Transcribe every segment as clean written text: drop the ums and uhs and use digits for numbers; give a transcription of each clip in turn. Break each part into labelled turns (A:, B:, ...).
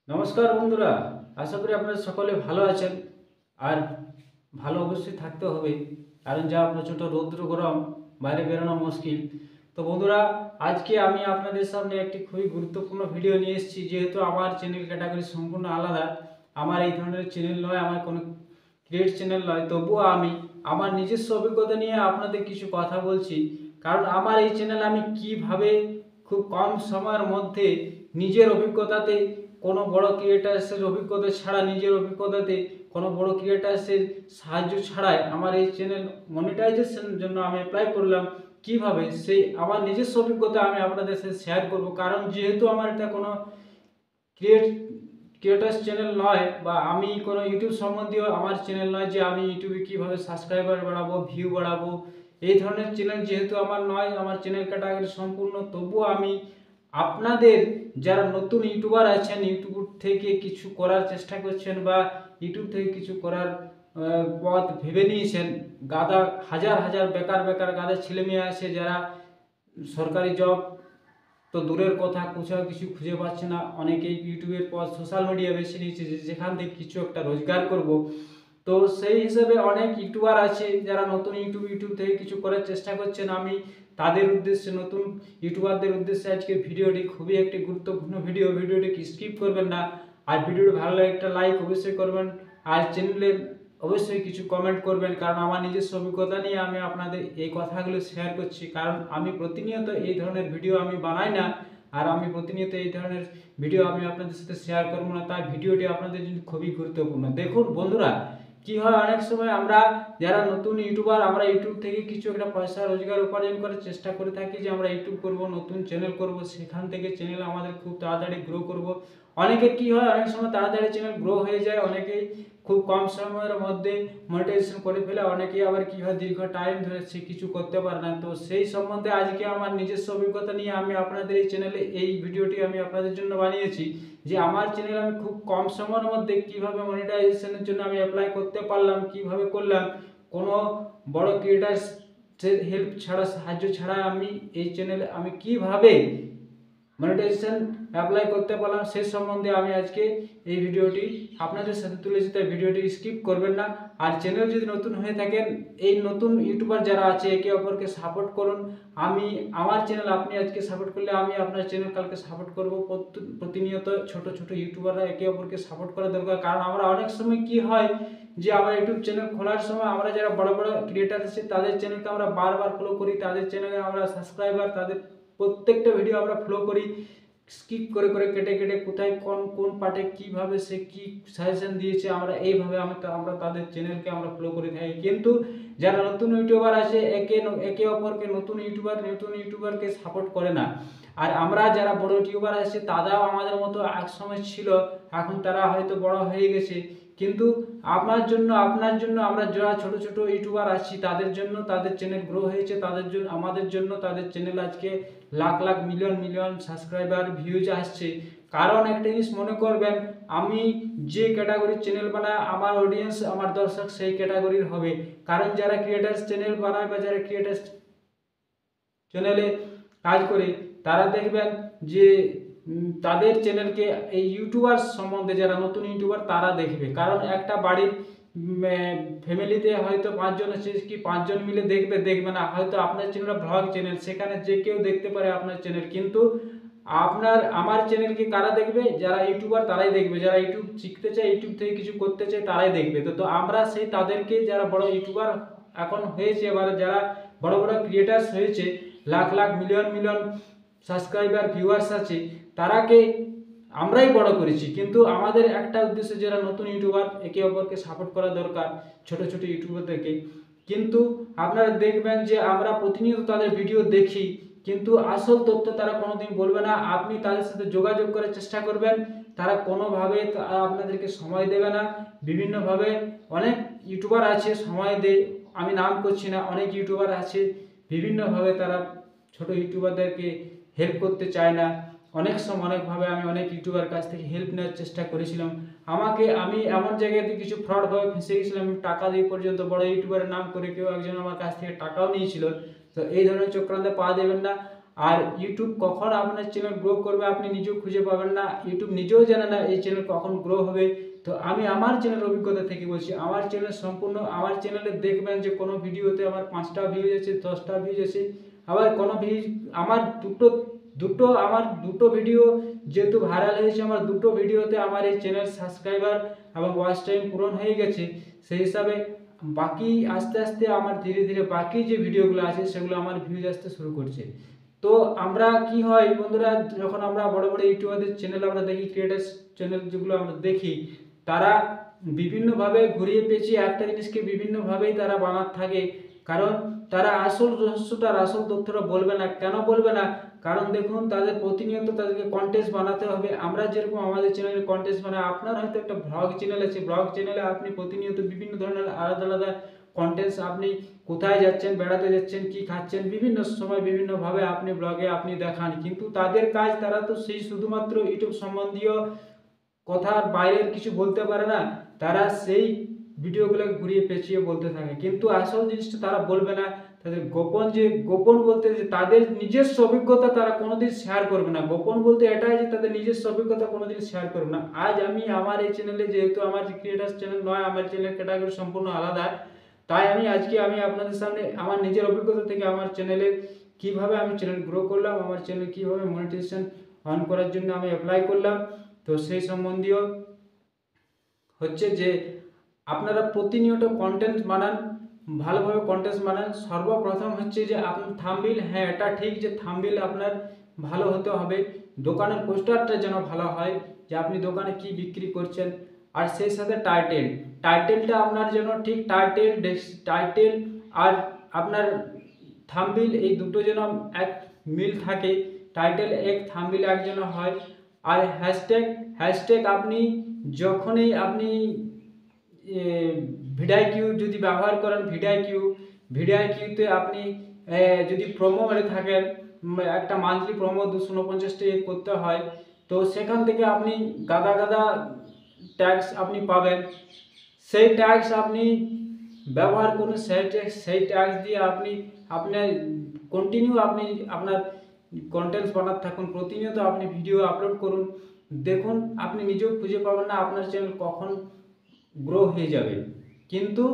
A: নমস্কার বন্ধুরা, আশা করি আপনারা সকলে ভালো আছেন। আর ভালো অবশ্যই থাকতে হবে, কারণ যা প্রচণ্ড রৌদ্র গরম, বাইরে বেরোনো মুশকিল। তো বন্ধুরা, আজকে আমি আপনাদের সামনে একটি খুবই গুরুত্বপূর্ণ ভিডিও নিয়ে এসেছি। যেহেতু আমার চ্যানেল ক্যাটাগরি সম্পূর্ণ আলাদা, আমার এই ধরনের চ্যানেল নয়, আমার কোনো ক্রিয়েট চ্যানেল নয়, তবুও আমি আমার নিজস্ব অভিজ্ঞতা নিয়ে আপনাদের কিছু কথা বলছি। কারণ আমার এই চ্যানেল আমি কিভাবে খুব কম সময়ের মধ্যে নিজের অভিজ্ঞতাতে, কোনো বড় ক্রিয়েটার্সের অভিজ্ঞতা ছাড়া, নিজের অভিজ্ঞতাতে কোনো বড় ক্রিয়েটার্সের সাহায্য ছাড়াই আমার এই চ্যানেল মনিটাইজেশনের জন্য আমি অ্যাপ্লাই করলাম। কিভাবে সেই আমার নিজস্ব অভিজ্ঞতা আমি আপনাদের সাথে শেয়ার করব। কারণ যেহেতু আমার এটা কোনো ক্রিয়েটার্স চ্যানেল নয়, বা আমি কোনো ইউটিউব সম্বন্ধীয় আমার চ্যানেল নয় যে আমি ইউটিউবে কীভাবে সাবস্ক্রাইবার বাড়াবো, ভিউ বাড়াবো, এই ধরনের চ্যানেল যেহেতু আমার নয়, আমার চ্যানেল ক্যাটাগরি সম্পূর্ণ, তবুও আমি আপনাদের যারা নতুন ইউটিউবার আছেন, ইউটিউব থেকে কিছু করার চেষ্টা করছেন, বা ইউটিউব থেকে কিছু করার পথ ভেবে নিয়েছেন, গাদা হাজার হাজার বেকার বেকার গাদা ছেলে মেয়ে আছে যারা সরকারি জব তো দূরের কথা, কোথাও কিছু খুঁজে পাচ্ছে না। অনেকেই ইউটিউবের পর সোশ্যাল মিডিয়া বেছে নিয়েছে যেখান থেকে কিছু একটা রোজগার করব। তো সেই হিসেবে অনেক ইউটিউবার আছে যারা নতুন ইউটিউব থেকে কিছু করার চেষ্টা করছেন। আমি তাদের উদ্দেশ্যে, নতুন ইউটিউবারদের উদ্দেশ্যে আজকের ভিডিওটি খুবই একটি গুরুত্বপূর্ণ ভিডিওটি স্কিপ করবেন না। আর ভিডিওটি ভালো লাগে একটা লাইক অবশ্যই করবেন, আর চ্যানেলে অবশ্যই কিছু কমেন্ট করবেন। কারণ আমার নিজস্ব অভিজ্ঞতা নিয়ে আমি আপনাদের এই কথাগুলো শেয়ার করছি। কারণ আমি প্রতিনিয়ত এই ধরনের ভিডিও আমি বানাই না, আর আমি প্রতিনিয়ত এই ধরনের ভিডিও আমি আপনাদের সাথে শেয়ার করবো না। তাই ভিডিওটি আপনাদের জন্য খুবই গুরুত্বপূর্ণ। দেখুন বন্ধুরা, কি হয়, অনেক সময় আমরা যারা নতুন ইউটিউবার, আমরা ইউটিউব থেকে কিছু একটা পয়সা রোজগার উপার্জন করার চেষ্টা করে থাকি, যে আমরা ইউটিউব করব, নতুন চ্যানেল করব, সেখান থেকে চ্যানেল আমাদের খুব তাড়াতাড়ি গ্রো করব। অনেকের কি হয়, অনেক সময় তাড়াতাড়ি চ্যানেল গ্রো হয়ে যায়, অনেকেই খুব কম সময়ের মধ্যে মনিটাইজেশন করে ফেলে, অনেকেই আবার কি হয় দীর্ঘ টাইম ধরে সে কিছু করতে পারে না। তো সেই সম্বন্ধে আজকে আমার নিজস্ব অভিজ্ঞতা নিয়ে আমি আপনাদের এই চ্যানেলে এই ভিডিওটি আমি আপনাদের জন্য বানিয়েছি, যে আমার চ্যানেল আমি খুব কম সময়ের মধ্যে কিভাবে মনিটাইজেশনের জন্য আমি অ্যাপ্লাই করতে পারলাম, কিভাবে করলাম, কোনো বড় ক্রিয়েটার্স হেল্প ছাড়া, সাহায্য ছাড়া আমি এই চ্যানেলে আমি কিভাবে মনিটাইজেশন অ্যাপ্লাই করতে পারলাম, সে সম্বন্ধে আমি আজকে এই ভিডিওটি আপনাদের সাথে তুলেছি। তাই ভিডিওটি স্কিপ করবেন না। আর চ্যানেল যদি নতুন হয়ে থাকেন, এই নতুন ইউটিউবার যারা আছে একে অপরকে সাপোর্ট করুন। আমি আমার চ্যানেল আপনি আজকে সাপোর্ট করলে আমি আপনার চ্যানেল কালকে সাপোর্ট করব। প্রতিনিয়ত ছোট ছোট ইউটিউবাররা একে অপরকে সাপোর্ট করা দরকার। কারণ আমরা অনেক সময় কি হয়, যে আমার ইউটিউব চ্যানেল খোলার সময় আমরা যারা বড় বড় ক্রিয়েটার আছে তাদের চ্যানেলকে আমরা বারবার ফলো করি, তাদের চ্যানেলে আমরা সাবস্ক্রাইবার, তাদের প্রত্যেকটা ভিডিও আমরা ফলো করি, স্কিপ করে করে কেটে কেটে কোথায় কোন কোন পার্টে কিভাবে সে কি সাজেশন দিয়েছে, আমরা এইভাবে আমরা তাদের চ্যানেলকে আমরা ফলো করে থাকি। কিন্তু যারা নতুন ইউটিউবার আছে একে অপরকে নতুন ইউটিউবারকে সাপোর্ট করে না। আর আমরা যারা বড় ইউটিউবার আছে তারাও আমাদের মতো এক সময় ছিল, এখন তারা হয়তো বড় হয়ে গেছে। কিন্তু আপনার জন্য আমরা যারা ছোট ছোট ইউটিউবার আছি তাদের জন্য তাদের চ্যানেল গ্রো হয়েছে, তাদের জন্য আমাদের জন্য তাদের চ্যানেল আজকে lakh lakh million million subscriber views আসছে। কারণ একটা জিনিস মনে করবেন, আমি যে ক্যাটাগরির চ্যানেল বানাই, আমার অডিয়েন্স, আমার দর্শক সেই ক্যাটাগরির হবে। কারণ যারা ক্রিয়েটার্স চ্যানেল বানায় বা যারা ক্রিয়েটার্স চ্যানেলে কাজ করে, তারা দেখবেন যে তাদের চ্যানেলকে এই ইউটিউবার সম্বন্ধে, যারা নতুন ইউটিউবার তারা দেখবে। কারণ একটা বাড়ির ফ্যামিলিতে হয়তো 5 জন আছে, কি 5 জন মিলে দেখবে না। হয়তো আপনার চ্যানেল ব্লগ চ্যানেল, সেখানে যে কেউ দেখতে পারে আপনার চ্যানেল, কিন্তু আমার চ্যানেলকে কারা দেখবে? যারা ইউটিউবার তারাই দেখবে, যারা ইউটিউব শিখতে চায়, ইউটিউব থেকে কিছু করতে চায় তারাই দেখবে। তো আমরা সেই তাদেরকে, যারা বড় ইউটিউবার এখন হয়েছে, এবার যারা বড় বড় ক্রিয়েটার্স হয়েছে, lakh lakh million million subscriber viewers আছে, তারাকে আমরাই বড় করেছি। কিন্তু আমাদের একটা উদ্দেশ্য, যারা নতুন ইউটিউবার একে অপরকে সাপোর্ট করা দরকার, ছোট ছোট ইউটিউবারদেরকে। কিন্তু আপনারা দেখবেন যে আমরা প্রতিনিয়ত তাদের ভিডিও দেখি, কিন্তু আসল তথ্য তারা কোনোদিন বলবে না। আপনি তাদের সাথে যোগাযোগ করার চেষ্টা করবেন, তারা কোনোভাবে আপনাদেরকে সময় দেবে না। বিভিন্নভাবে অনেক ইউটিউবার আছে সময় দেয়, আমি নাম করছি না, অনেক ইউটিউবার আছে বিভিন্নভাবে তারা ছোট ইউটিউবারদেরকে হেল্প করতে চায় না। অনেক সময় অনেকভাবে আমি অনেক ইউটিউবার কাছ থেকে হেল্প নেওয়ার চেষ্টা করেছিলাম। আমি এমন জায়গাতে কিছু ফ্রডভাবে ফেঁসে গেছিলাম, টাকা দিয়ে পর্যন্ত বড় ইউটিউবারের নাম করে কেউ একজন আমার কাছ থেকে টাকাও নিয়েছিল। তো এই ধরনের চক্রান্তে পা দেবেন না। আর ইউটিউব কখন আপনার চ্যানেল গ্রো করবে আপনি নিজেও খুঁজে পাবেন না, ইউটিউব নিজেও জানে না এই চ্যানেল কখন গ্রো হবে। তো আমি আমার চ্যানেলের অভিজ্ঞতা থেকে বলছি, আমার চ্যানেল সম্পূর্ণ, আমার চ্যানেলে দেখবেন যে কোনো ভিডিওতে আমার 5টা ভিউজ আছে, 10টা ভিউজ আছে, আবার কোনো ভিউজ আমার দুটো ভিডিও যেহেতু ভাইরাল হয়েছে, আমার দুটো ভিডিওতে আমার এই চ্যানেল সাবস্ক্রাইবার এবং ওয়াচ টাইম পূরণ হয়ে গেছে। সেই হিসাবে বাকি আস্তে আস্তে আমার ধীরে ধীরে বাকি যে ভিডিওগুলো আছে সেগুলো আমার ভিউজ আসতে শুরু করছে। তো আমরা কি হয় বন্ধুরা, যখন আমরা বড় বড় ইউটিউবারদের চ্যানেল আমরা দেখি, ক্রিয়েটার্স চ্যানেল যেগুলো আমরা দেখি, তারা বিভিন্নভাবে ঘুরিয়ে পেঁচিয়ে একটা জিনিসকে বিভিন্নভাবেই তারা বানাতে থাকে। কারণ তারা আসল রহস্যটার আসল তথ্যটা বলবে না। কেন বলবে না? কারণ দেখুন, তাদের প্রতিনিয়ত তাদেরকে কন্টেন্ট বানাতে হবে। আমরা যেরকম আমাদের চ্যানেলে কন্টেন্ট বানাই, আপনার হয়তো একটা ব্লগ চ্যানেল আছে, ব্লগ চ্যানেলে আপনি প্রতিনিয়ত বিভিন্ন ধরনের আলাদা আলাদা কন্টেন্ট, আপনি কোথায় যাচ্ছেন, বেড়াতে যাচ্ছেন, কি খাচ্ছেন, বিভিন্ন সময় বিভিন্নভাবে আপনি ব্লগে আপনি দেখান। কিন্তু তাদের কাজ, তারা তো সেই শুধুমাত্র ইউটিউব সম্বন্ধীয় কথার বাইরের কিছু বলতে পারে না, তারা সেই ভিডিওগুলো ঘুরিয়ে পেঁচিয়ে বলতে থাকে। কিন্তু আসল জিনিসটা তারা বলবে না। তাদের গোপন বলতে যে তাদের নিজস্ব অভিজ্ঞতা তারা কোনোদিন শেয়ার করবে না। গোপন বলতে এটাই যে তাদের নিজস্ব অভিজ্ঞতা কোনোদিন শেয়ার করবে না। আজ আমি আমার এই চ্যানেলে, যেহেতু আমার ক্রিয়েটার্স চ্যানেল নয়, আমার চ্যানেলের ক্যাটাগরি সম্পূর্ণ আলাদা, তাই আজকে আমি আপনাদের সামনে আমার নিজের অভিজ্ঞতা থেকে আমার চ্যানেলের কিভাবে আমি চ্যানেল গ্রো করলাম, আমার চ্যানেল কিভাবে মনিটাইজেশন অন করার জন্য আমি অ্যাপ্লাই করলাম, তো সেই সম্বন্ধীয় হচ্ছে যে আপনারা প্রতিনিয়ত কন্টেন্ট বানান, ভালোভাবে কন্টেন্ট বানান। সর্বপ্রথম হচ্ছে যে আপনার থাম্বনেইল, হ্যাঁ এটা ঠিক যে থাম্বনেইল আপনার ভালো হতে হবে, দোকানের পোস্টারটা যেন ভালো হয় যে আপনি দোকানে কি বিক্রি করছেন। আর সেই সাথে টাইটেলটা আপনার যেন ঠিক টাইটেল আর আপনার থাম্বনেইল এই দুটো যেন এক মিল থাকে, টাইটেল এক থাম্বনেইল এক যেন হয়। আর হ্যাশট্যাগ আপনি যখনই আপনি ভিডিআইকিউ যদি ব্যবহার করেন, ভিডিআইকিউতে আপনি যদি প্রোমো মেরে থাকেন, একটা মান্থলি প্রোমো 249 টাকা করতে হয়, তো সেখান থেকে আপনি গাদা ট্যাক্স আপনি পাবেন। সেই ট্যাক্স আপনি ব্যবহার করুন, সেই ট্যাক্স দিয়ে আপনি আপনার কন্টিনিউ আপনি আপনার কন্টেন্টস বানাতে থাকুন, প্রতিনিয়ত আপনি ভিডিও আপলোড করুন। দেখুন, আপনি নিজেও খুঁজে পাবেন না আপনার চ্যানেল কখন গ্রো হয়ে যাবে। কিন্তু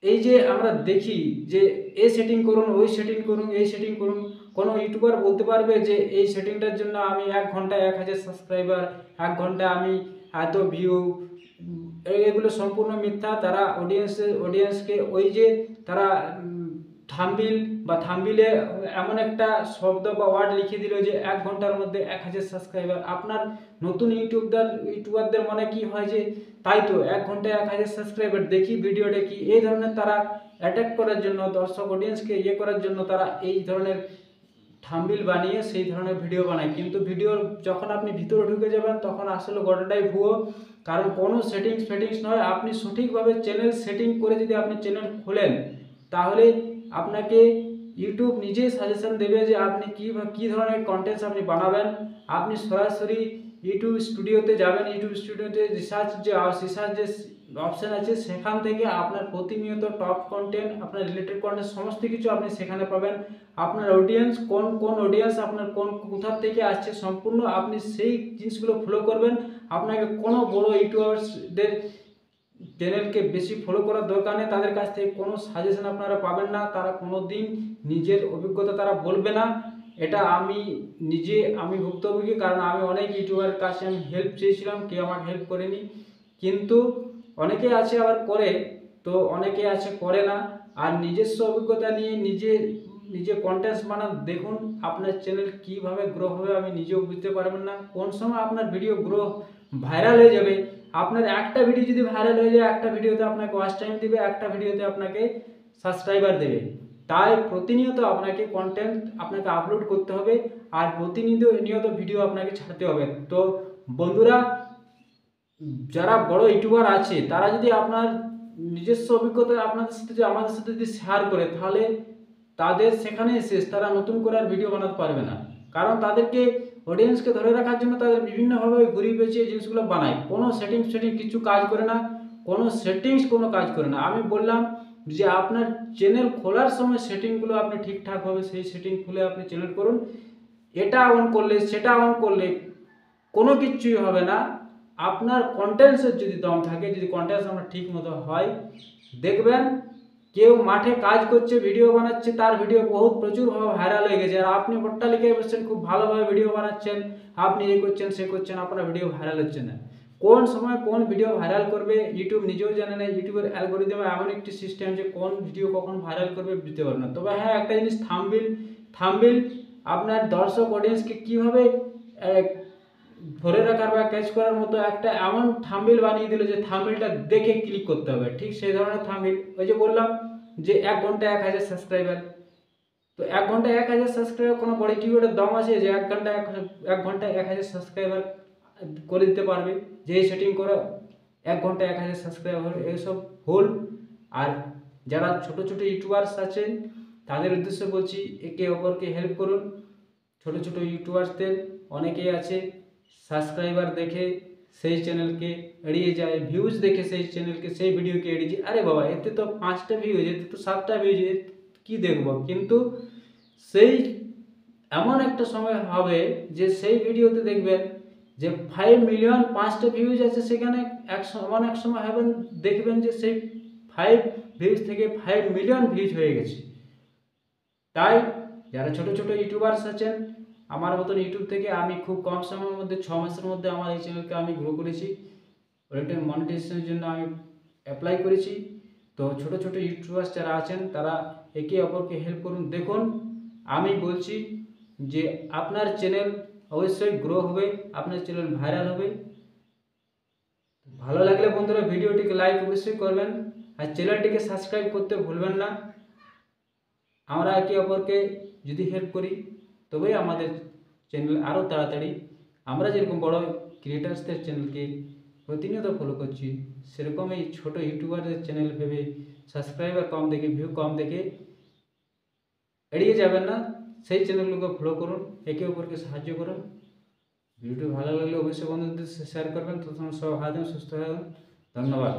A: এই যে আমরা দেখি যে এই সেটিং করুন, ওই সেটিং করুন, এই সেটিং করুন, কোনো ইউটিউবার বলতে পারবে যে এই সেটিংটার জন্য আমি 1 ঘন্টায় 1000 সাবস্ক্রাইবার, 1 ঘন্টায় আমি এত ভিউ, এগুলো সম্পূর্ণ মিথ্যা। তারা অডিয়েন্সকে ওই যে তারা থাম্বনেইলে এমন একটা শব্দ বা ওয়ার্ড লিখে দিল যে 1 ঘন্টার মধ্যে 1000 সাবস্ক্রাইবার। আপনার নতুন ইউটিউবারদের মনে কি হয় যে তাই তো 1 ঘন্টায় 1000 সাবস্ক্রাইবার, দেখি ভিডিওটা কি, এই ধরনের তারা অ্যাটাক করার জন্য, দর্শক অডিয়েন্সকে করার জন্য তারা এই ধরনের থাম্বনেইল বানিয়ে সেই ধরনের ভিডিও বানায়। কিন্তু ভিডিওর যখন আপনি ভিতরে ঢুকে যাবেন তখন আসলে গোটাটাই ভুয়ো। কারণ কোনো সেটিংস নয়, আপনি সঠিকভাবে চ্যানেল সেটিং করে যদি আপনি চ্যানেল খোলেন, তাহলে আপনাকে ইউটিউব নিজেই সাজেশন দেবে যে আপনি কী ধরনের কন্টেন্ট আপনি বানাবেন। আপনি সরাসরি ইউটিউব স্টুডিওতে যাবেন, ইউটিউব স্টুডিওতে রিসার্চ যে অপশান আছে, সেখান থেকে আপনার প্রতিনিয়ত টপ কন্টেন্ট, আপনার রিলেটেড কন্টেন্ট সমস্ত কিছু আপনি সেখানে পাবেন। আপনার অডিয়েন্স কোন অডিয়েন্স আপনার কোথা থেকে আসছে, সম্পূর্ণ আপনি সেই জিনিসগুলো ফলো করবেন। আপনাকে কোনো বড় ইউটিউবারদের চ্যানেলকে বেশি ফলো করার দরকার নেই, তাদের কাছ থেকে কোনো সাজেশন আপনারা পাবেন না, তারা কোনো দিন নিজের অভিজ্ঞতা তারা বলবে না। এটা আমি ভুক্তভোগী, কারণ আমি অনেক ইউটিউবারের কাছে আমি হেল্প চেয়েছিলাম, কেউ আমাকে হেল্প করেনি। কিন্তু অনেকে আছে আবার করে, তো অনেকে আছে করে না। আর নিজস্ব অভিজ্ঞতা নিয়ে নিজে কন্টেন্ট বানান, দেখুন আপনার চ্যানেল কিভাবে গ্রো হবে আমি নিজেও বুঝতে পারবেন না। কোন সময় আপনার ভিডিও ভাইরাল হয়ে যাবে। আপনার একটা ভিডিও যদি ভাইরাল হয়ে যায়, একটা ভিডিওতে আপনাকে ওয়াচ টাইম দেবে, একটা ভিডিওতে আপনাকে সাবস্ক্রাইবার দেবে। তাই প্রতিনিয়ত আপনাকে কন্টেন্ট আপনাকে আপলোড করতে হবে, আর প্রতিনিয়ত ভিডিও আপনাকে ছাড়তে হবে। তো বন্ধুরা, যারা বড় ইউটিউবার আছে তারা যদি আপনার নিজস্ব অভিজ্ঞতা আপনাদের সাথে আমাদের সাথে যদি শেয়ার করে, তাহলে তাদের সেখানেই শেষ, তারা নতুন করে আর ভিডিও বানাতে পারবে না। কারণ তাদেরকে অডিয়েন্সকে ধরে রাখার জন্য তাদের বিভিন্নভাবে ঘুরিয়ে পেঁচিয়ে জিনিসগুলো বানায়। কোনো সেটিং কিছু কাজ করে না, কোনো কাজ করে না। আমি বললাম যে আপনার চ্যানেল খোলার সময় সেটিংগুলো আপনি ঠিকঠাকভাবে সেই সেটিং খুলে আপনি চ্যানেল করুন। এটা অন করলে সেটা অন করলে কোনো কিচ্ছুই হবে না। আপনার কন্টেন্টসের যদি দম থাকে, যদি কন্টেন্টস আপনার ঠিক মতো হয়, দেখবেন কেউ মাঠে কাজ করছে, ভিডিও বানাচ্ছে, তার ভিডিও বহুত প্রচুরভাবে ভাইরাল হয়ে গেছে, আর আপনি অট্টালিকায় বসছেন, খুব ভালোভাবে ভিডিও বানাচ্ছেন, আপনি এই করছেন সে করছেন, আপনার ভিডিও ভাইরাল হচ্ছে না। কোন সময় কোন ভিডিও ভাইরাল করবে ইউটিউব নিজেও জানে না। ইউটিউবের অ্যালগোরিদমে এমন একটি সিস্টেম যে কোন ভিডিও কখন ভাইরাল করবে বুঝতে পারবে না। তবে হ্যাঁ, একটা জিনিস, থাম্বনেল আপনার দর্শক অডিয়েন্সকে কীভাবে ধরে রাখার বা ক্যাচ করার মতো একটা এমন থাম্বনেল বানিয়ে দিল যে থাম্বনেলটা দেখে ক্লিক করতে হবে, ঠিক সেই ধরনের থাম্বনেল। ওই যে বললাম যে 1 ঘন্টায় 1000 সাবস্ক্রাইবার, তো 1 ঘন্টায় 1000 সাবস্ক্রাইবার কোনো বড় ইউটিউবের দম আছে যে 1 ঘন্টায় 1000 সাবস্ক্রাইবার করে দিতে পারবে? যে সেটিং করে 1 ঘন্টায় 1000 সাবস্ক্রাইবার, এইসব ভুল। আর যারা ছোট ছোট ইউটিউবার্স আছেন তাদের উদ্দেশ্যে বলছি, একে অপরকে হেল্প করুন। ছোট ছোট ইউটিউবার্সদের অনেকেই আছে সাবস্ক্রাইবার দেখে সেই চ্যানেলকে এড়িয়ে যায়, ভিউজ দেখে সেই চ্যানেলকে সেই ভিডিওকে এড়িয়ে যায়। আরে বাবা, এতে তো 5টা ভিউজ, এতে তো 7টা ভিউজ, কি দেখবো? কিন্তু সেই এমন একটা সময় হবে যে সেই ভিডিওতে দেখবেন যে 5 মিলিয়ন 5টা ভিউজ আছে, সেখানে এমন এক সময় হবেন দেখবেন যে সেই 5 ভিউজ থেকে 5 মিলিয়ন ভিউজ হয়ে গেছে। তাই যারা ছোট ছোট ইউটিউবার্স আছেন, আমার মতন ইউটিউব থেকে আমি খুব কম সময়ের মধ্যে 6 মাসের মধ্যে আমার এই চ্যানেলকে আমি গ্রো করেছি, অলরেডি মনিটাইজেশনের জন্য আমি অ্যাপ্লাই করেছি। তো ছোট ছোট ইউটিউবার্স যারা আছেন তারা একে অপরকে হেল্প করুন। দেখুন, আমি বলছি যে আপনার চ্যানেল অবশ্যই গ্রো হবে, আপনার চ্যানেল ভাইরাল হবে। ভালো লাগলে বন্ধুরা ভিডিওটিকে লাইক অবশ্যই করবেন, আর চ্যানেলটিকে সাবস্ক্রাইব করতে ভুলবেন না। আমরা একে অপরকে যদি হেল্প করি তবেই আমাদের চ্যানেল আরও তাড়াতাড়ি, আমরা যেরকম বড় ক্রিয়েটার্সদের চ্যানেলকে প্রতিনিয়ত ফলো করছি, সেরকম এই ছোটো ইউটিউবারদের চ্যানেল ভেবে সাবস্ক্রাইবার কম দেখে, ভিউ কম দেখে এড়িয়ে যাবেন না। সেই চ্যানেলগুলোকে ফলো করুন, একে অপরকে সাহায্য করুন। ভিডিওটি ভালো লাগলে অবশ্যই বন্ধুদের শেয়ার করবেন। তখন সব ভালো থাকুন, সুস্থ থাকুন। ধন্যবাদ।